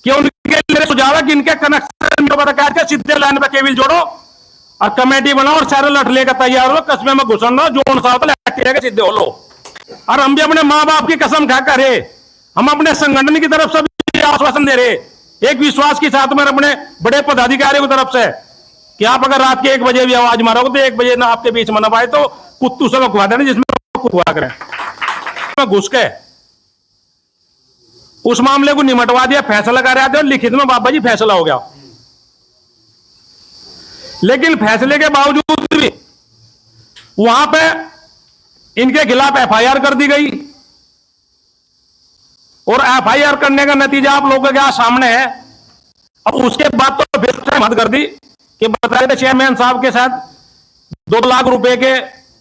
कि उनके लिए सुझाव है कि इनके कनेक्शन के सीधे लाइन पे केबल जोड़ो और कमेटी बनाओ और सारे लट लेकर तैयार हो, कस्बे में घुसन रहो, जो सा होता सीधे हो लो। और हम भी अपने माँ बाप की कसम खा कर हम अपने संगठन की तरफ से भी आश्वासन दे रहे, एक विश्वास के साथ में अपने बड़े पदाधिकारियों की तरफ से, कि आप अगर रात के 1 बजे भी आवाज मारोगे तो 1 बजे ना आपके बीच में ना पाए तो कुत्तू सब खुआ देना, जिसमें खुआ करें घुस के उस मामले को निमटवा दिया, फैसला कर रहे थे और लिखित में बाबा जी फैसला हो गया। लेकिन फैसले के बावजूद भी वहां पे इनके खिलाफ एफआईआर कर दी गई और एफआईआर करने का नतीजा आप लोगों के सामने है। अब उसके बाद तो फिर मत कर दी कि बताए थे चेयरमैन साहब के साथ 2 लाख रुपए के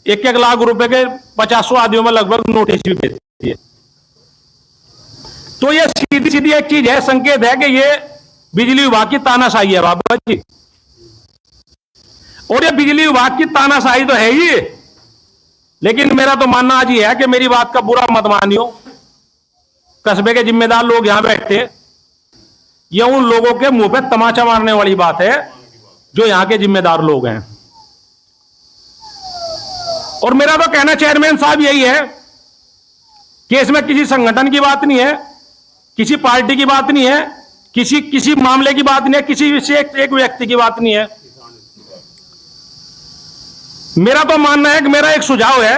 1-1 लाख रुपए के 50 आदियों में लगभग नोटिस भी भेजती है। तो ये सीधी सीधी एक चीज है, संकेत है कि ये बिजली विभाग की तानाशाही है बाबा जी। और ये बिजली विभाग की तानाशाही तो है ही, लेकिन मेरा तो मानना आज ये है कि मेरी बात का बुरा मत मानियो, कस्बे के जिम्मेदार लोग यहां बैठे, ये उन लोगों के मुंह पे तमाचा मारने वाली बात है जो यहां के जिम्मेदार लोग हैं। और मेरा तो कहना चेयरमैन साहब यही है कि इसमें किसी संगठन की बात नहीं है, किसी पार्टी की बात नहीं है, किसी मामले की बात नहीं है, किसी एक व्यक्ति की बात नहीं है। मेरा तो मानना है कि मेरा एक सुझाव है,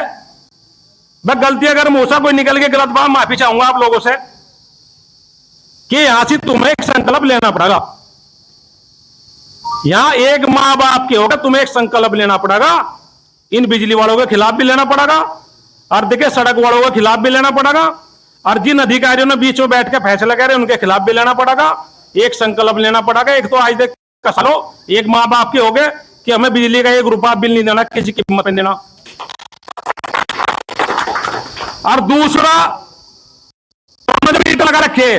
मैं गलती अगर मुंह से कोई निकल के गलत बात, माफी चाहूंगा आप लोगों से, कि यहां से तुम्हें एक संकल्प लेना पड़ेगा। यहां एक मां बाप के होगा, तुम्हें एक संकल्प लेना पड़ेगा, इन बिजली वालों के खिलाफ भी लेना पड़ेगा और देखिए सड़क वालों के खिलाफ भी लेना पड़ेगा और जिन अधिकारियों ने बीच में बैठ के फैसला कर रहे हैं उनके खिलाफ भी लेना पड़ेगा। एक संकल्प लेना पड़ेगा। एक तो आज तक का सालो एक मां बाप के हो गए कि हमें बिजली का 1 रुपया बिल नहीं देना, किसी कीमत नहीं देना। और दूसरा लगा रखे,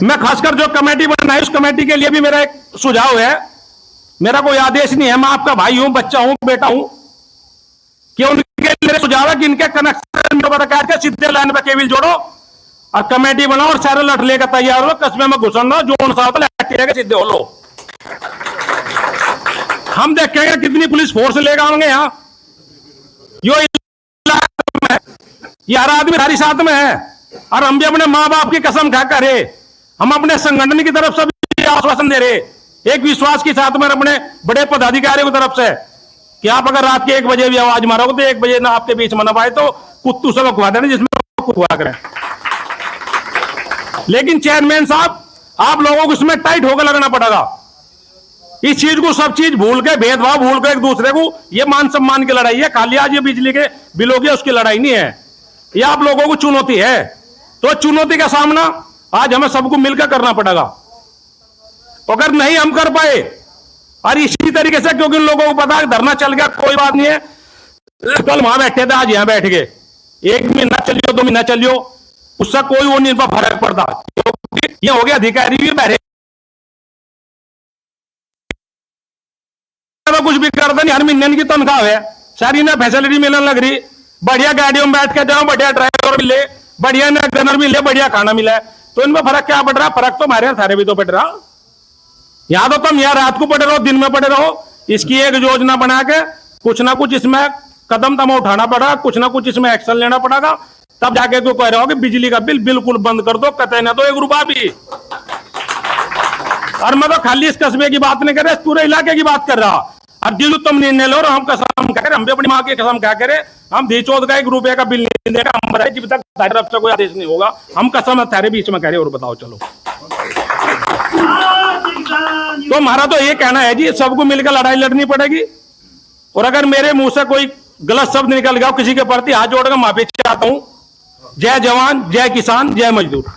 मैं खासकर जो कमेटी बनाई उस कमेटी के लिए भी मेरा एक सुझाव है, मेरा कोई आदेश नहीं है, मैं आपका भाई हूं, बच्चा हूं, बेटा हूं, कि उनके लिए सुझाव है कि इनके कनेक्शन के सीधे लाइन पे केबल जोड़ो और कमेटी बनाओ और सारे लट लेकर तैयार हो, कस्बे में घुसन रहो, जो सा होता सीधे हो लो। हम देखेंगे कितनी पुलिस फोर्स लेकर आएंगे यहां, ये हर आदमी हमारी साथ में है। और हम भी अपने मां बाप की कसम खा कर हम अपने संगठन की तरफ से भी आश्वासन दे रहे, एक विश्वास के साथ में अपने बड़े पदाधिकारियों की तरफ से, कि आप अगर रात के 1 बजे भी आवाज मारोगे तो 1 बजे ना आपके बीच में ना पाए तो कुत्तू सब खुआ देना, जिसमें खुआ करें। लेकिन चेयरमैन साहब आप लोगों को इसमें टाइट होकर लगना पड़ेगा। इस चीज को, सब चीज भूल के, भेदभाव भूल के एक दूसरे को, ये मान सम्मान की लड़ाई है, खाली आज ये बिजली के बिलों की उसकी लड़ाई नहीं है, ये आप लोगों को चुनौती है। तो चुनौती का सामना आज हमें सबको मिलकर करना पड़ेगा। अगर नहीं हम कर पाए और इसी तरीके से, क्योंकि लोगों को पता है धरना चल गया कोई बात नहीं है, कल वहां बैठे थे आज यहां बैठ गए, 1 महीना चलियो 2 महीना चलियो, उससे कोई वो नहीं फर्क पड़ता, क्योंकि ये हो गया अधिकारी भी बैठे कुछ भी करता नहीं, हर महीने की तनख्वाह है, सारी ना फैसिलिटी मिलने लग रही, बढ़िया गाड़ियों में बैठ के जाओ, बढ़िया ड्राइवर मिले, बढ़िया ना गनर मिले, बढ़िया खाना मिला, तो इनमें फर्क क्या पड़ रहा? फर्क तो हमारे सारे भी तो पड़ रहा। यहां तो तुम यहाँ रात को पड़े रहो, दिन में पड़े रहो, इसकी एक योजना बना के कुछ ना कुछ इसमें कदम तम उठाना पड़ेगा, कुछ ना कुछ इसमें एक्शन लेना पड़ेगा, तब जाके तो कह रहे हो कि बिजली का बिल बिल्कुल बंद कर दो, कतई ना तो 1 रुपया भी। और मैं तो खाली इस कस्बे की बात नहीं कर रहा, इस पूरे इलाके की बात कर रहा। और जो तुम निर्णय लो, हम कसम क्या करें, हम भी अपनी माँ की कसम क्या करें, हम धी चौथ का 1 रुपये का बिल नहीं देगा, हम जब तक तरफ से कोई आदेश नहीं होगा, हम कसम तेरे बीच में कह रहे। और बताओ चलो, तो हमारा तो ये कहना है जी, सबको मिलकर लड़ाई लड़नी पड़ेगी। और अगर मेरे मुंह से कोई गलत शब्द निकल गया किसी के प्रति, हाथ जोड़कर माफी चाहता हूं। जय जवान, जय किसान, जय मजदूर।